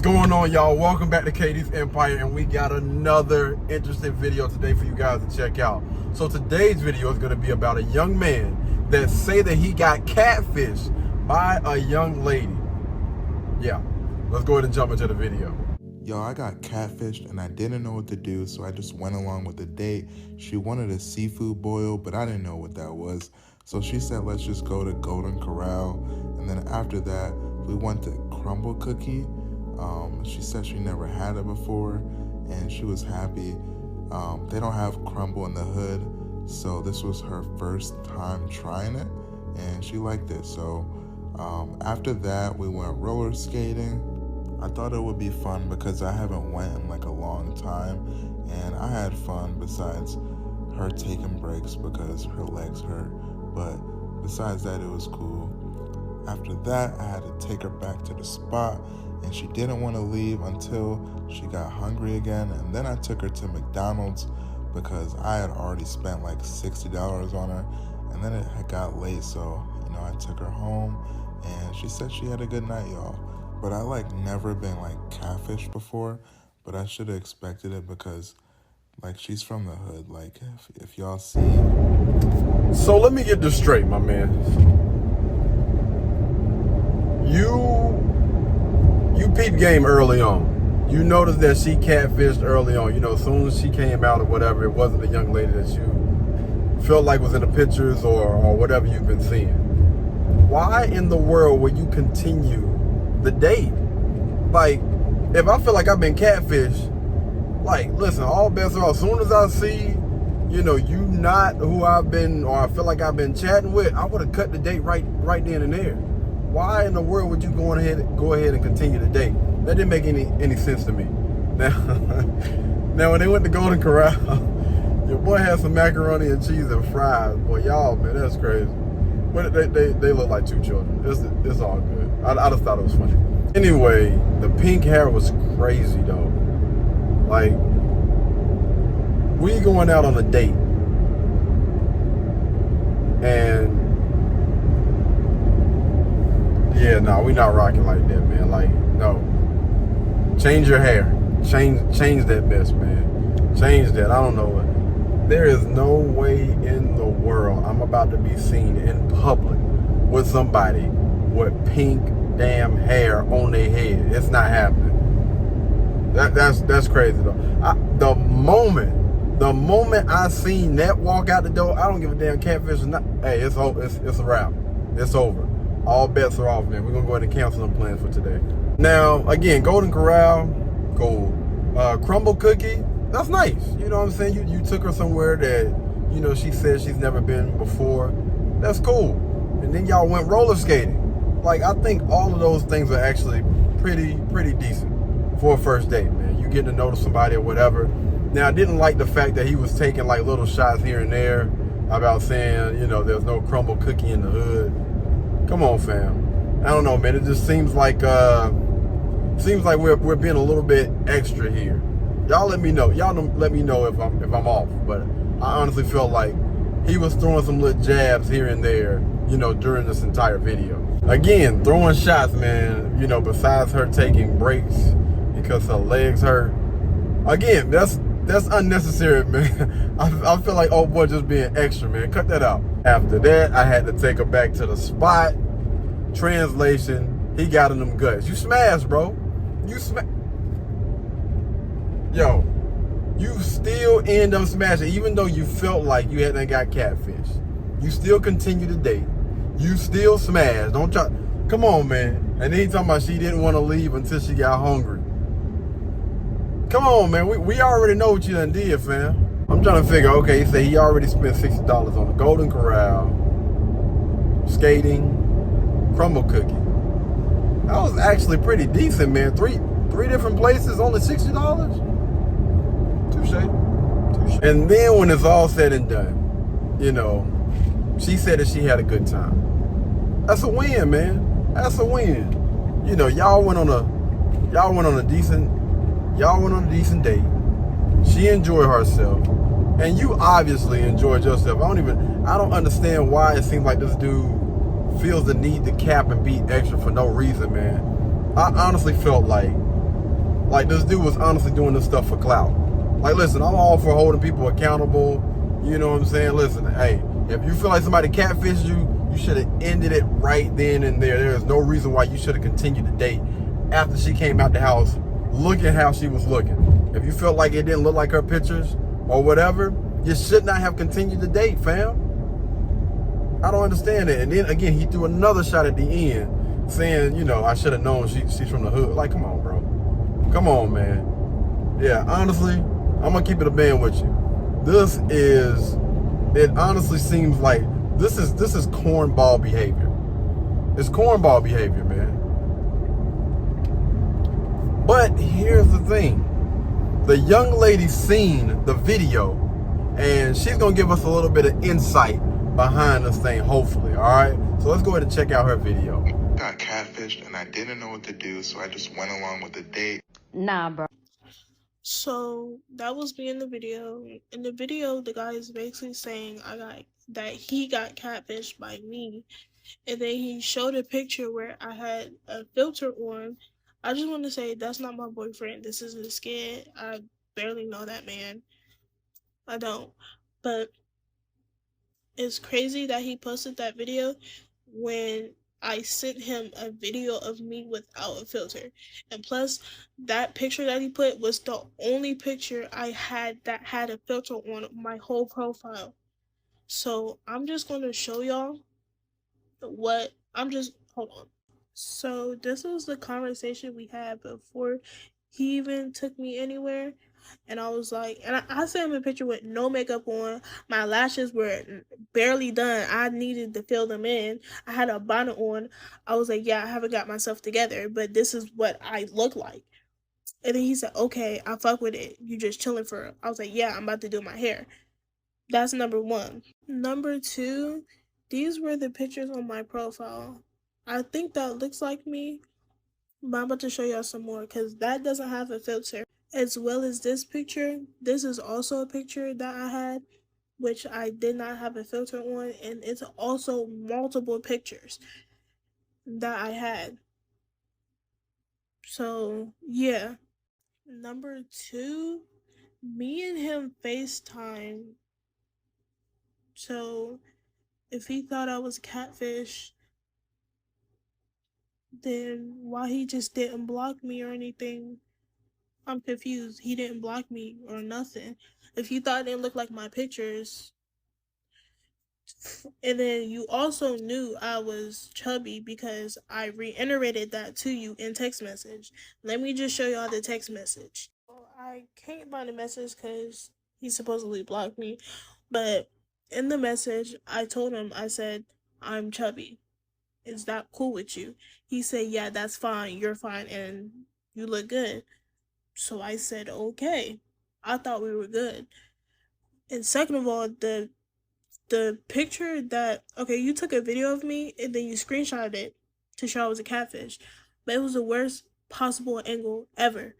going on, y'all? Welcome back to Katie's Empire, and we got another interesting video today for you guys to check out. So today's video is going to be about a young man that say that he got catfished by a young lady. Yeah, let's go ahead and jump into the video. Yo, I got catfished and I didn't know what to do, so I just went along with the date. She wanted a seafood boil, but I didn't know what that was. So she said, let's just go to Golden Corral. And then after that, we went to Crumble Cookie. She said she never had it before, and she was happy. They don't have crumble in the hood, so this was her first time trying it, and she liked it. So after that, we went roller skating. I thought it would be fun because I haven't went in like a long time, and I had fun besides her taking breaks because her legs hurt. But besides that, it was cool. After that, I had to take her back to the spot, and she didn't want to leave until she got hungry again. And then I took her to McDonald's because I had already spent like $60 on her, and then it had got late, so I took her home, and she said she had a good night, y'all. But I never been catfished before, but I should have expected it because she's from the hood. If y'all see. So let me get this straight, my man. You peeped game early on. You noticed that she catfished early on. As soon as she came out or whatever, it wasn't the young lady that you felt like was in the pictures or whatever you've been seeing. Why in the world would you continue the date? If I feel like I've been catfished, listen, all bets are off. As soon as I see, you not who I've been, or I feel like I've been chatting with, I would have cut the date right then and there. Why in the world would you go ahead and continue the date? That didn't make any sense to me. Now when they went to Golden Corral, your boy had some macaroni and cheese and fries. Boy, y'all, man, that's crazy. But they look like two children. It's all good. I just thought it was funny. Anyway, the pink hair was crazy though. We going out on a date, and yeah, no, we not rocking like that, man. No. Change your hair. Change that mess, man. Change that. I don't know what. There is no way in the world I'm about to be seen in public with somebody with pink damn hair on their head. It's not happening. That's crazy though. The moment I seen that walk out the door, I don't give a damn catfish or not. Hey, it's over. It's a wrap. It's over. All bets are off, man. We're gonna go ahead and cancel some plans for today. Now, again, Golden Corral, cool. Crumble Cookie, that's nice. You know what I'm saying? You took her somewhere that, she said she's never been before. That's cool. And then y'all went roller skating. I think all of those things are actually pretty decent for a first date, man. You getting to know somebody or whatever. Now, I didn't like the fact that he was taking little shots here and there about saying, there's no crumble cookie in the hood. Come on, fam. I don't know, man. It just seems like we're being a little bit extra here. Y'all let me know. Y'all let me know if I'm off. But I honestly felt like he was throwing some little jabs here and there, during this entire video. Again, throwing shots, man. Besides her taking breaks because her legs hurt. Again, that's unnecessary, man. I feel like, oh boy, just being extra, man. Cut that out. After that, I had to take her back to the spot. Translation, he got in them guts. You smashed, bro. You Yo, you still end up smashing, even though you felt like you hadn't got catfished. You still continue to date. You still smash. Don't try. Come on, man. And then he talking about she didn't want to leave until she got hungry. Come on, man. We already know what you done did, fam. I'm trying to figure, okay, he said he already spent $60 on the Golden Corral, skating, crumble cookie. That was actually pretty decent, man. Three different places, only $60? Touche. And then when it's all said and done, she said that she had a good time. That's a win, man. That's a win. Y'all went on a decent date. She enjoyed herself, and you obviously enjoyed yourself. I don't understand why it seems like this dude feels the need to cap and be extra for no reason, man. I honestly felt like Like, this dude was honestly doing this stuff for clout. Like, listen, I'm all for holding people accountable. You know what I'm saying? Listen, hey, if you feel like somebody catfished you, you should have ended it right then and there. There is no reason why you should have continued to date after she came out the house looking how she was looking. If you felt like it didn't look like her pictures or whatever, you should not have continued to date, fam. I don't understand it. And then again, he threw another shot at the end saying, you know, I should have known she's from the hood. Like, come on, bro. Come on, man. Yeah, honestly, I'm gonna keep it a band with you. It honestly seems like this is cornball behavior. It's cornball behavior, man. But here's the thing. The young lady seen the video, and she's gonna give us a little bit of insight behind this thing, hopefully. All right, so let's go ahead and check out her video. Got catfished and I didn't know what to do, so I just went along with the date. Nah, bro. So that was me in the video. In the video, the guy is basically saying he got catfished by me, and then he showed a picture where I had a filter on. I just want to say that's not my boyfriend. This isn't a skit. I barely know that man. I don't. But it's crazy that he posted that video when I sent him a video of me without a filter. And plus, that picture that he put was the only picture I had that had a filter on my whole profile. So I'm just going to show y'all hold on. So this was the conversation we had before he even took me anywhere. And I was like, and I sent him a picture with no makeup on. My lashes were barely done. I needed to fill them in. I had a bonnet on. I was like, yeah, I haven't got myself together, but this is what I look like. And then he said, okay, I fuck with it. You just chilling for it. I was like, yeah, I'm about to do my hair. That's number one. Number two, these were the pictures on my profile. I think that looks like me, but I'm about to show y'all some more because that doesn't have a filter. As well as this picture, this is also a picture that I had, which I did not have a filter on, and it's also multiple pictures that I had. So, yeah. Number two, me and him FaceTime. So, if he thought I was catfish, then why he just didn't block me or anything? I'm confused. He didn't block me or nothing. If you thought it didn't look like my pictures, and then you also knew I was chubby because I reiterated that to you in text message. Let me just show y'all the text message. I can't find the message because he supposedly blocked me, but in the message, I told him, I said, I'm chubby. Is that cool with you? He said, yeah, that's fine. You're fine and you look good. So I said, okay. I thought we were good. And second of all, the picture that, okay, you took a video of me and then you screenshotted it to show I was a catfish, but it was the worst possible angle ever.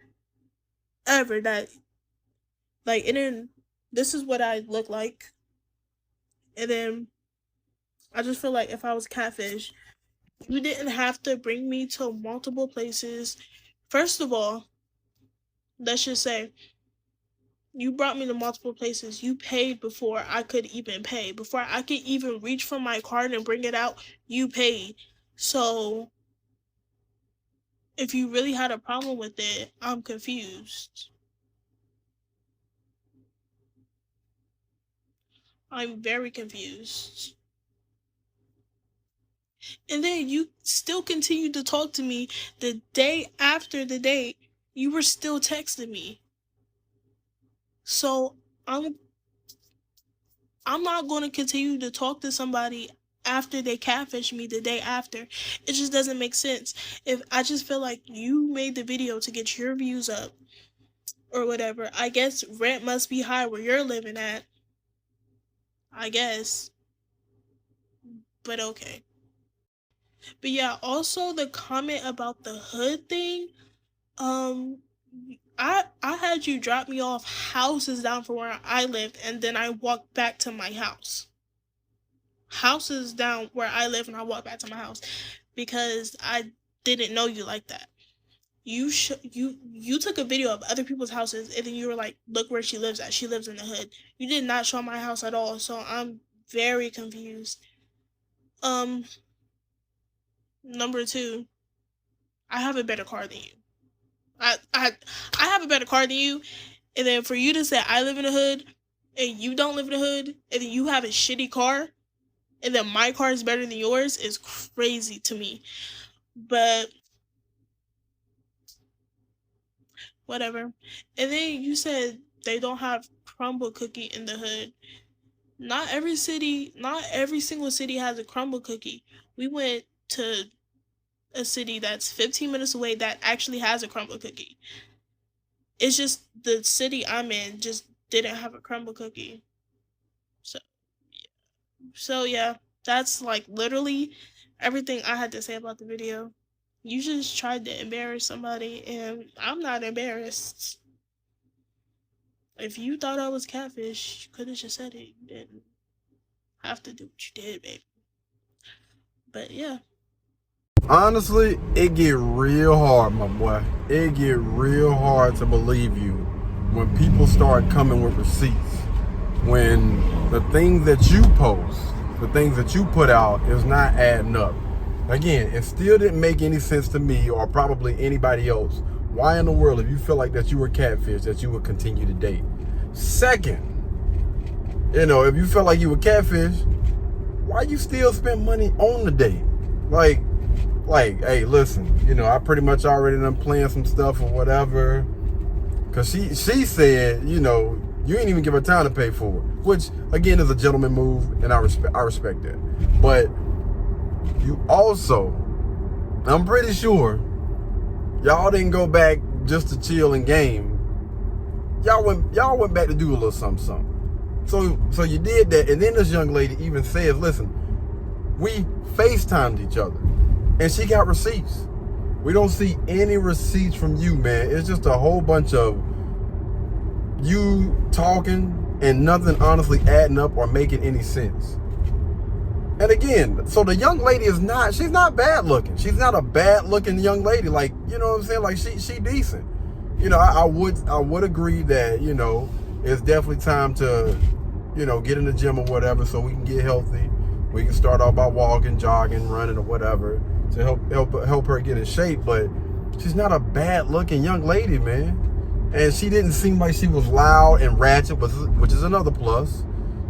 Ever. That, like, and then this is what I look like. And then I just feel like if I was catfish, you didn't have to bring me to multiple places. First of all, let's just say you brought me to multiple places. You paid before I could even pay. Before I could even reach for my card and bring it out, you paid. So if you really had a problem with it, I'm confused. I'm very confused. And then you still continued to talk to me the day after the date. You were still texting me. So I'm not going to continue to talk to somebody after they catfish me the day after. It just doesn't make sense. If I just feel like you made the video to get your views up or whatever. I guess rent must be high where you're living at. I guess. But okay. But yeah, also the comment about the hood thing, I had you drop me off houses down from where I lived, and then I walked back to my house. Houses down where I live, and I walked back to my house because I didn't know you like that. You took a video of other people's houses, and then you were like, look where she lives at. She lives in the hood. You did not show my house at all, so I'm very confused. Um, Number two, I have a better car than you. I have a better car than you, and then for you to say I live in the hood and you don't live in the hood, and then you have a shitty car, and then my car is better than yours is crazy to me. But whatever. And then you said they don't have crumble cookie in the hood. Not every single city has a crumble cookie. We went to a city that's 15 minutes away that actually has a crumble cookie. It's just the city I'm in just didn't have a crumble cookie. So yeah, that's like literally everything I had to say about the video. You just tried to embarrass somebody, and I'm not embarrassed. If you thought I was catfish, you could have just said it. You didn't have to do what you did, baby. But yeah. Honestly, it get real hard, my boy. It get real hard to believe you when people start coming with receipts. When the things that you post, the things that you put out is not adding up. Again, it still didn't make any sense to me or probably anybody else. Why in the world, if you feel like that you were catfish, that you would continue to date? Second, if you felt like you were catfish, why you still spend money on the date? Like, hey, listen, I pretty much already done planned some stuff or whatever. Cause she said, you ain't even give her time to pay for it, which again is a gentleman move, and I respect that. But you also, I'm pretty sure, y'all didn't go back just to chill and game. Y'all went back to do a little something. So you did that, and then this young lady even says, listen, we FaceTimed each other, and she got receipts. We don't see any receipts from you, man. It's just a whole bunch of you talking and nothing honestly adding up or making any sense. And again, so the young lady she's not bad looking. She's not a bad looking young lady. Like, you know what I'm saying? Like she decent. I would agree that, it's definitely time to, get in the gym or whatever so we can get healthy. We can start off by walking, jogging, running or whatever to help her get in shape. But she's not a bad looking young lady, man. And she didn't seem like she was loud and ratchet, which is another plus.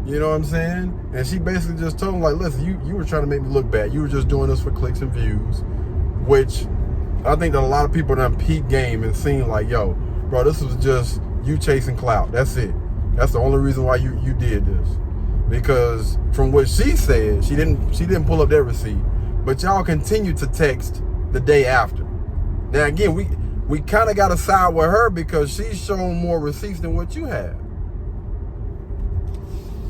You know what I'm saying? And she basically just told him, like, listen, you were trying to make me look bad. You were just doing this for clicks and views, which I think that a lot of people done peak game and seen like, yo, bro, this was just you chasing clout. That's it. That's the only reason why you did this. Because from what she said, she didn't pull up that receipt, but y'all continued to text the day after. Now again, we kind of got to side with her because she's shown more receipts than what you have.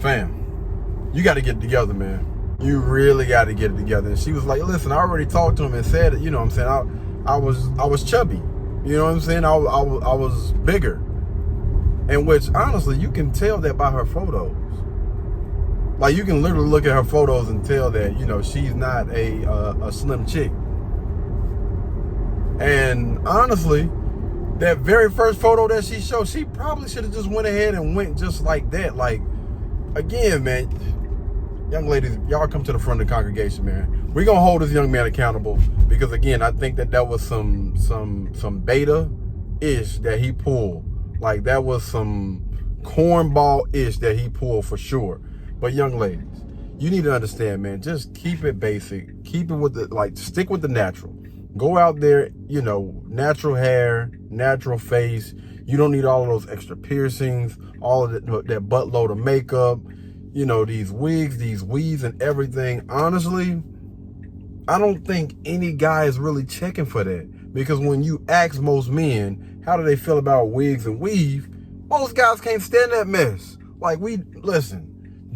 Fam, you got to get it together, man. You really got to get it together. And she was like, listen, I already talked to him and said, you know what I'm saying, I was chubby. You know what I'm saying? I was bigger. And which, honestly, you can tell that by her photos. Like, you can literally look at her photos and tell that, she's not a slim chick. And honestly, that very first photo that she showed, she probably should have just went ahead and went just like that. Like, again, man, young ladies, y'all come to the front of the congregation, man. We're going to hold this young man accountable because, again, I think that was some beta-ish that he pulled. Like, that was some cornball-ish that he pulled for sure. But young ladies, you need to understand, man, just keep it basic. Keep it with stick with the natural. Go out there, natural hair, natural face. You don't need all of those extra piercings, all of that buttload of makeup, these wigs, these weaves and everything. Honestly, I don't think any guy is really checking for that. Because when you ask most men, how do they feel about wigs and weave? Most guys can't stand that mess. Like,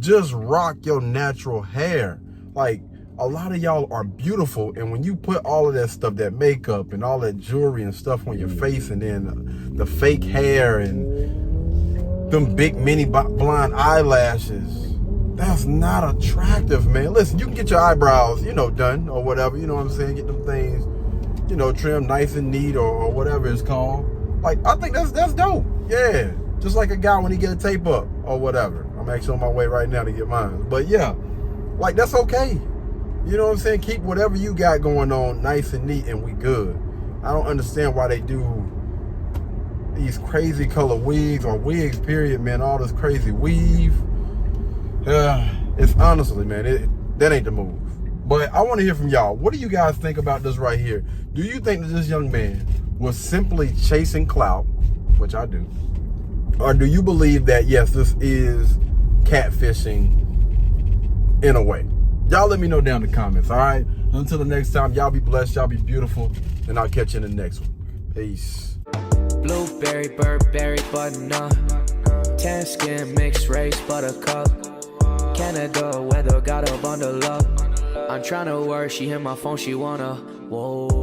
just rock your natural hair. Like, a lot of y'all are beautiful, and when you put all of that stuff, that makeup and all that jewelry and stuff on your face, and then the fake hair and them big mini blonde eyelashes, that's not attractive, man. Listen, you can get your eyebrows, done or whatever, you know what I'm saying? Get them things, you know, trim nice and neat or whatever it's called. Like, I think that's dope. Yeah. Just like a guy when he get a tape up or whatever. I'm actually on my way right now to get mine. But yeah, like, that's okay. You know what I'm saying? Keep whatever you got going on nice and neat and we good. I don't understand why they do these crazy color wigs or wigs, period, man. All this crazy weave. It's honestly, man, that ain't the move. But I want to hear from y'all. What do you guys think about this right here? Do you think that this young man was simply chasing clout, which I do, or do you believe that, yes, this is catfishing in a way? Y'all let me know down in the comments, all right? Until the next time, y'all be blessed, y'all be beautiful, and I'll catch you in the next one. Peace. Blueberry, Burberry, button-up, tan skin, mixed race, buttercup, Canada weather, got a bundle up. I'm tryna work, she hit my phone, she wanna, whoa.